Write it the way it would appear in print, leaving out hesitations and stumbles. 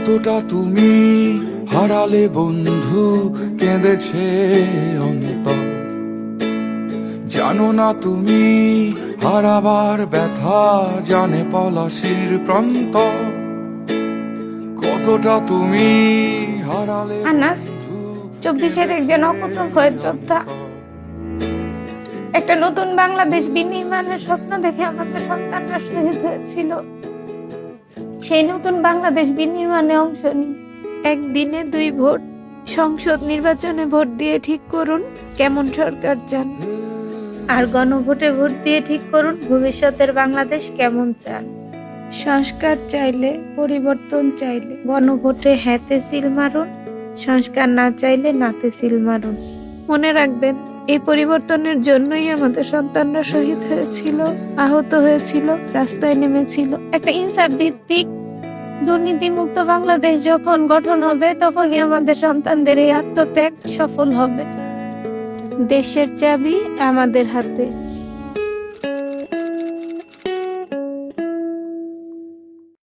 কতটা তুমি হারালে বন্ধু, কেঁদেছে অন্তর। জানো না তুমি হারাবার ব্যথা, জানে পলাশির প্রান্ত। কতটা তুমি হারালে আনাস 24-এর একজন অকুতোভয় যোদ্ধা। একটা নতুন বাংলাদেশ বিনির্মাণের স্বপ্ন দেখে আমাদের সন্তানরা শহীদ হয়েছিল। সেই নতুন বাংলাদেশ বিনির্মাণে অংশ নিই। একদিনে 2 ভোট, সংসদ নির্বাচনে ভোট দিয়ে ঠিক করুন কেমন সরকার চান, আর গণভোটে ভোট দিয়ে ঠিক করুন ভবিষ্যতের বাংলাদেশ কেমন চান। সংস্কার চাইলে, পরিবর্তন চাইলে গণভোটে হ্যাঁতে সিল মারুন, সংস্কার না চাইলে নাতে সিল মারুন। মনে রাখবেন, এই পরিবর্তনের জন্যই আমাদের সন্তানরা শহীদ হয়েছিল, আহত হয়েছিল, রাস্তায় নেমেছিল। একটা ইনসাফ ভিত্তিক দুর্নীতিমুক্ত বাংলাদেশ যখন গঠন হবে, তখনই আমাদের সন্তানদের এই আত্মত্যাগ সফল হবে। দেশের চাবি আমাদের হাতে।